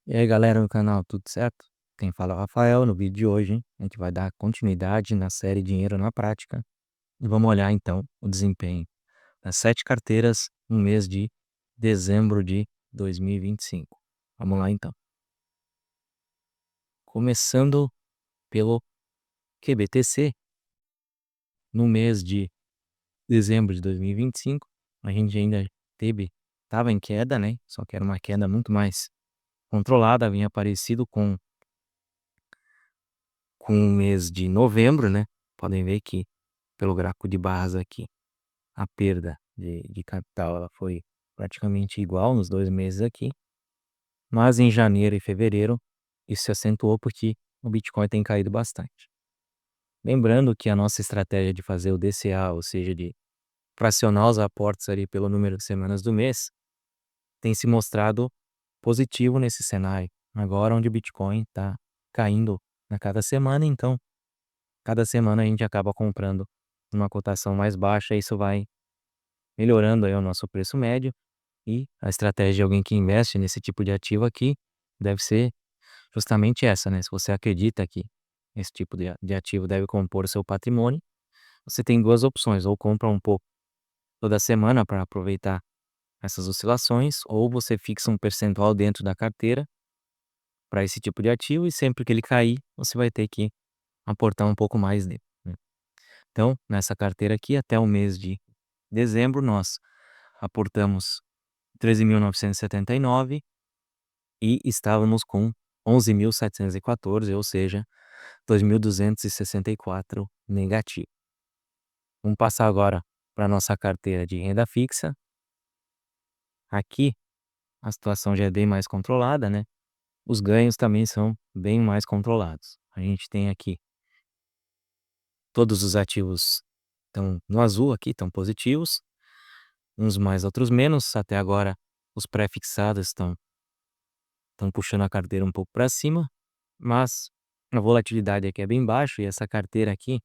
E aí, galera do canal, tudo certo? Quem fala é o Rafael. No vídeo de hoje, a gente vai dar continuidade na série Dinheiro na Prática e vamos olhar então o desempenho das 7 carteiras no mês de dezembro de 2025. Vamos lá então. Começando pelo QBTC, no mês de dezembro de 2025, a gente ainda estava em queda, né? Só que era uma queda muito mais controlada, vinha parecido com o mês de novembro, né? Podem ver que pelo gráfico de barras aqui, a perda de capital ela foi praticamente igual nos 2 meses aqui, mas em janeiro e fevereiro isso se acentuou porque o Bitcoin tem caído bastante. Lembrando que a nossa estratégia de fazer o DCA, ou seja, de fracionar os aportes ali pelo número de semanas do mês, tem se mostrado positivo nesse cenário. Agora onde o Bitcoin está caindo a cada semana, então cada semana a gente acaba comprando uma cotação mais baixa, e isso vai melhorando aí o nosso preço médio. E a estratégia de alguém que investe nesse tipo de ativo aqui deve ser justamente essa, né? Se você acredita que esse tipo de ativo deve compor o seu patrimônio, você tem duas opções: ou compra um pouco toda semana para aproveitar essas oscilações, ou você fixa um percentual dentro da carteira para esse tipo de ativo, e sempre que ele cair, você vai ter que aportar um pouco mais nele, né? Então, nessa carteira aqui, até o mês de dezembro, nós aportamos 13.979 e estávamos com 11.714, ou seja, 2.264 negativo. Vamos passar agora para a nossa carteira de renda fixa. Aqui a situação já é bem mais controlada, né? Os ganhos também são bem mais controlados. A gente tem aqui todos os ativos estão no azul aqui, estão positivos, uns mais, outros menos. Até agora os pré-fixados estão puxando a carteira um pouco para cima, mas a volatilidade aqui é bem baixa, e essa carteira aqui,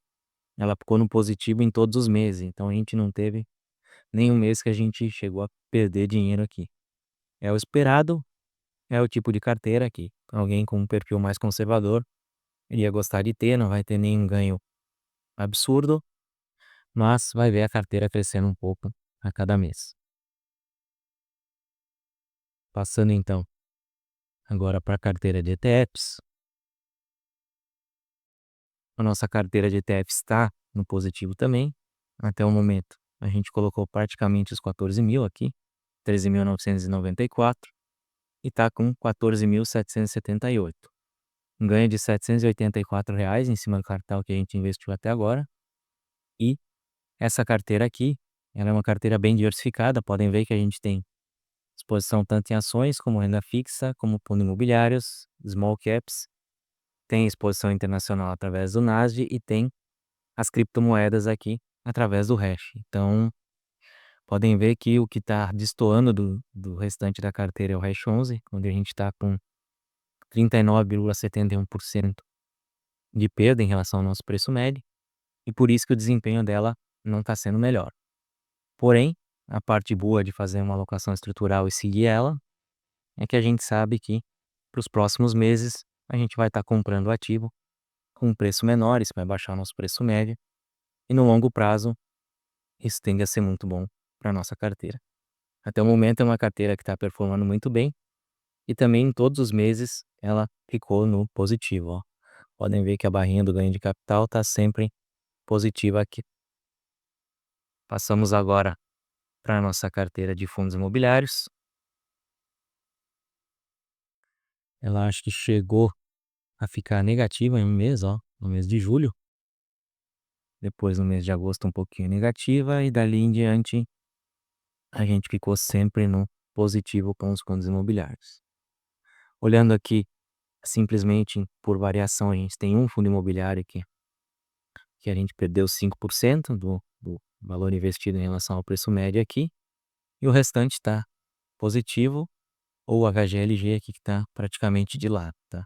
ela ficou no positivo em todos os meses, então a gente não teve nenhum mês que a gente chegou a perder dinheiro aqui. É o esperado, é o tipo de carteira que alguém com um perfil mais conservador iria gostar de ter. Não vai ter nenhum ganho absurdo, mas vai ver a carteira crescendo um pouco a cada mês. Passando então agora para a carteira de ETFs. A nossa carteira de ETFs está no positivo também. Até o momento, a gente colocou praticamente os 14 mil aqui, 13.994, e está com 14.778. Um ganho de R$ 784 em cima do capital que a gente investiu até agora. E essa carteira aqui, ela é uma carteira bem diversificada. Podem ver que a gente tem exposição tanto em ações, como renda fixa, como fundos imobiliários, small caps. Tem exposição internacional através do Nasdaq e tem as criptomoedas aqui através do hash. Então, podem ver que o que está destoando do restante da carteira é o hash 11, onde a gente está com 39,71% de perda em relação ao nosso preço médio, e por isso que o desempenho dela não está sendo melhor. Porém, a parte boa de fazer uma alocação estrutural e seguir ela é que a gente sabe que para os próximos meses a gente vai estar comprando o ativo com um preço menor, isso vai baixar o nosso preço médio, e no longo prazo isso tende a ser muito bom para a nossa carteira. Até o momento é uma carteira que está performando muito bem, e também em todos os meses ela ficou no positivo, ó. Podem ver que a barrinha do ganho de capital está sempre positiva aqui. Passamos agora para a nossa carteira de fundos imobiliários. Ela acho que chegou a ficar negativa em um mês, ó, no mês de julho. Depois no mês de agosto um pouquinho negativa, e dali em diante a gente ficou sempre no positivo com os fundos imobiliários. Olhando aqui simplesmente por variação, a gente tem um fundo imobiliário que a gente perdeu 5% do valor investido em relação ao preço médio aqui, e o restante está positivo, ou o HGLG aqui que está praticamente de lado, tá?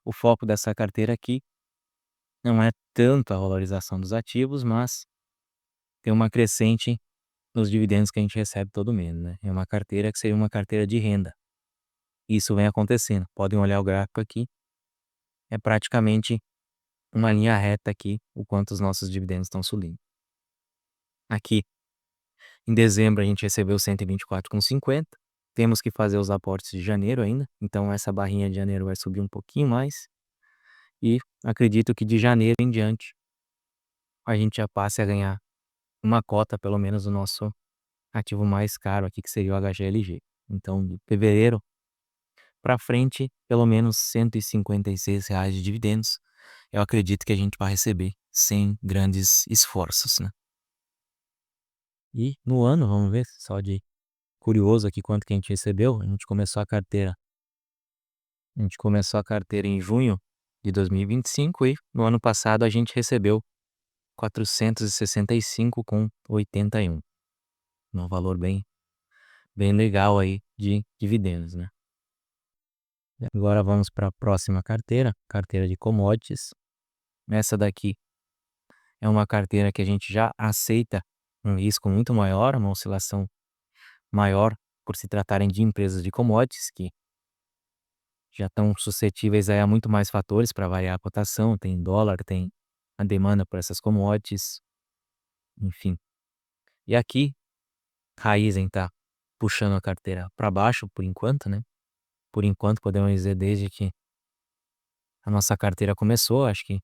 O foco dessa carteira aqui não é tanto a valorização dos ativos, mas tem uma crescente nos dividendos que a gente recebe todo mês, né? É uma carteira que seria uma carteira de renda. isso vem acontecendo. Podem olhar o gráfico aqui, é praticamente uma linha reta aqui, o quanto os nossos dividendos estão subindo. Aqui, em dezembro, a gente recebeu 124,50. Temos que fazer os aportes de janeiro ainda, então essa barrinha de janeiro vai subir um pouquinho mais. E acredito que de janeiro em diante a gente já passe a ganhar uma cota, pelo menos, do nosso ativo mais caro aqui, que seria o HGLG. Então, de fevereiro para frente, pelo menos R$ 156 de dividendos. Eu acredito que a gente vai receber sem grandes esforços, né? E no ano, vamos ver, só de curioso aqui quanto que a gente recebeu. A gente começou a carteira em junho de 2025 e no ano passado a gente recebeu 465,81. Um valor bem legal aí de dividendos, né? Agora vamos para a próxima carteira, carteira de commodities. Essa daqui é uma carteira que a gente já aceita um risco muito maior, uma oscilação maior por se tratarem de empresas de commodities que já estão suscetíveis a muito mais fatores para variar a cotação. Tem dólar, tem a demanda por essas commodities, enfim. E aqui, Raizen está puxando a carteira para baixo por enquanto, né? Por enquanto, podemos dizer desde que a nossa carteira começou. Acho que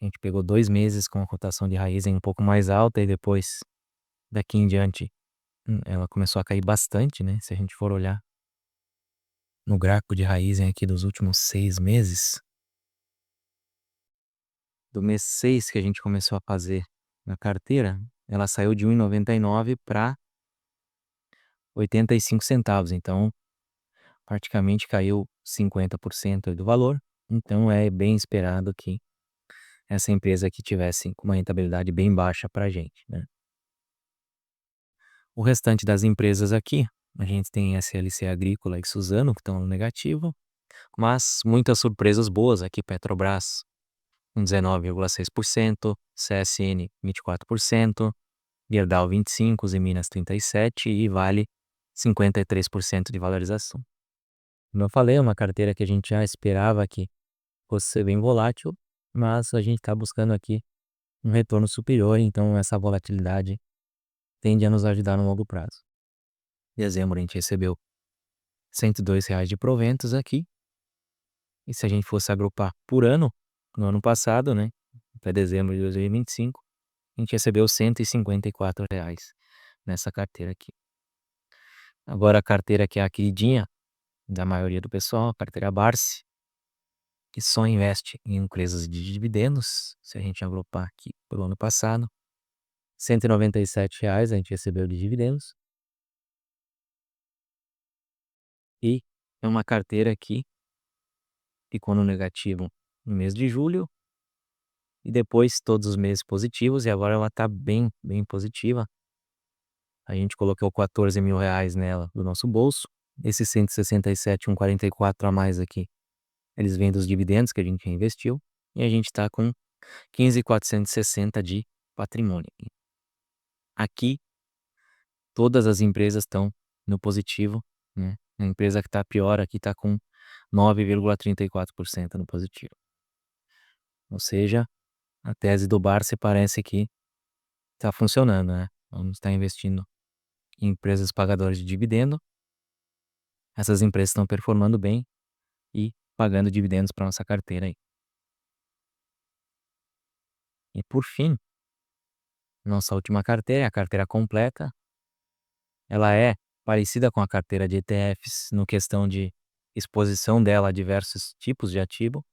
a gente pegou 2 meses com a cotação de Raizen um pouco mais alta e depois, daqui em diante, ela começou a cair bastante, né? Se a gente for olhar no gráfico de Raizen aqui dos últimos 6 meses, do mês 6 que a gente começou a fazer na carteira, ela saiu de 1,99 para 85 centavos. Então, praticamente caiu 50% do valor. Então, é bem esperado que essa empresa aqui tivesse uma rentabilidade bem baixa para a gente, né? O restante das empresas aqui, a gente tem SLC Agrícola e Suzano, que estão no negativo, mas muitas surpresas boas aqui. Petrobras com 19,6%, CSN 24%, Gerdau 25%, Minas 37% e Vale 53% de valorização. Como eu falei, é uma carteira que a gente já esperava que fosse ser bem volátil, mas a gente está buscando aqui um retorno superior, então essa volatilidade tende a nos ajudar no longo prazo. Em dezembro a gente recebeu R$ 102 de proventos aqui, e se a gente fosse agrupar por ano, no ano passado, né, até dezembro de 2025, a gente recebeu R$ 154 nessa carteira aqui. Agora a carteira que é a queridinha da maioria do pessoal, a carteira Barsi, que só investe em empresas de dividendos. Se a gente agrupar aqui pelo ano passado, R$ 197 a gente recebeu de dividendos. E é uma carteira aqui ficou no negativo no mês de julho e depois todos os meses positivos, e agora ela está bem positiva. A gente colocou R$ 14.000 nela do nosso bolso. Esses 167,44 a mais aqui, eles vêm dos dividendos que a gente reinvestiu, e a gente está com 15.460 de patrimônio. Aqui, todas as empresas estão no positivo, né? A empresa que está pior aqui está com 9,34% no positivo. Ou seja, a tese do Barsi parece que está funcionando, né? Vamos estar investindo em empresas pagadoras de dividendo. Essas empresas estão performando bem e pagando dividendos para nossa carteira aí. E por fim, nossa última carteira é a carteira completa. Ela é parecida com a carteira de ETFs no questão de exposição dela a diversos tipos de ativo.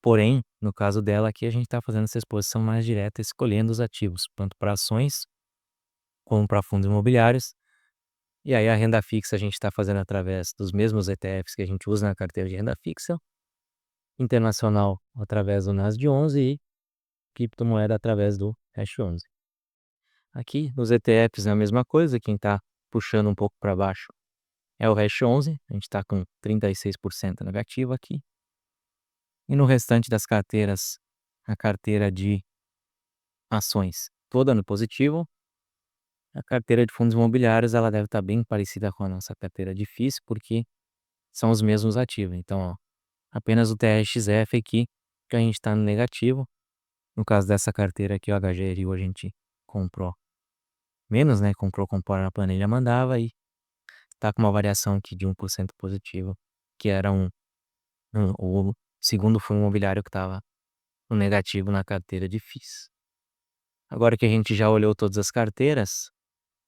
Porém, no caso dela aqui, a gente está fazendo essa exposição mais direta, escolhendo os ativos, tanto para ações como para fundos imobiliários. E aí a renda fixa a gente está fazendo através dos mesmos ETFs que a gente usa na carteira de renda fixa, internacional através do NASD11 e criptomoeda através do Hash11. Aqui nos ETFs é a mesma coisa, quem está puxando um pouco para baixo é o Hash11, a gente está com 36% negativo aqui. E no restante das carteiras, a carteira de ações toda no positivo. A carteira de fundos imobiliários ela deve estar bem parecida com a nossa carteira de FIIs, porque são os mesmos ativos. Então, ó, apenas o TRXF aqui que a gente está no negativo. No caso dessa carteira aqui, o HGRU, a gente comprou menos, né? Comprou conforme a planilha mandava e tá com uma variação aqui de 1% positivo, que era o segundo fundo imobiliário que estava no negativo na carteira de FIIs. Agora que a gente já olhou todas as carteiras,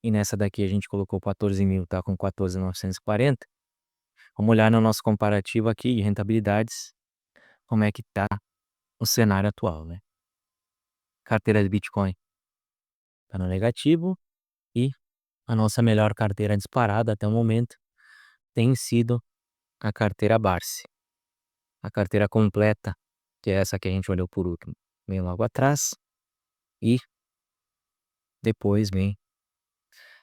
e nessa daqui a gente colocou 14.000, tá com 14.940, vamos olhar no nosso comparativo aqui de rentabilidades, como é que tá o cenário atual, né? Carteira de Bitcoin tá no negativo e a nossa melhor carteira disparada até o momento tem sido a carteira Barsi. A carteira completa, que é essa que a gente olhou por último, vem logo atrás e depois vem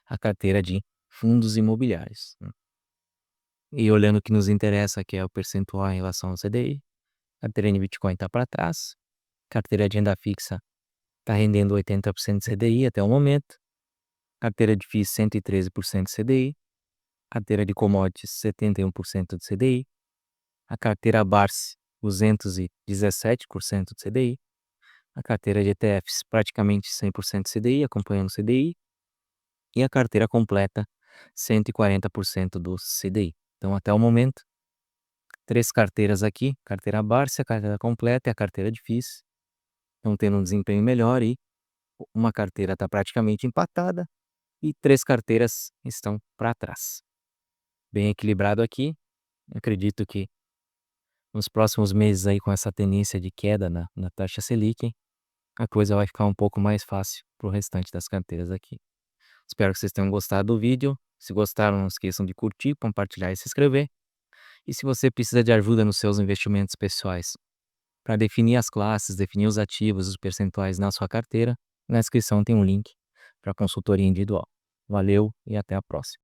a carteira de fundos imobiliários, né? E olhando o que nos interessa, que é o percentual em relação ao CDI, carteira de Bitcoin está para trás, carteira de renda fixa está rendendo 80% de CDI até o momento, carteira de FIIs 113% de CDI, carteira de commodities 71% de CDI, a carteira Barsi 217% de CDI, a carteira de ETFs praticamente 100% de CDI, acompanhando o CDI, e a carteira completa 140% do CDI. Então, até o momento, 3 carteiras aqui, carteira Barsi, a carteira completa e a carteira de FIIs estão tendo um desempenho melhor e uma carteira está praticamente empatada e 3 carteiras estão para trás. Bem equilibrado aqui. Acredito que nos próximos meses aí com essa tendência de queda na taxa Selic, a coisa vai ficar um pouco mais fácil para o restante das carteiras aqui. Espero que vocês tenham gostado do vídeo. Se gostaram, não esqueçam de curtir, compartilhar e se inscrever. E se você precisa de ajuda nos seus investimentos pessoais, para definir as classes, definir os ativos, os percentuais na sua carteira, na descrição tem um link para consultoria individual. Valeu e até a próxima.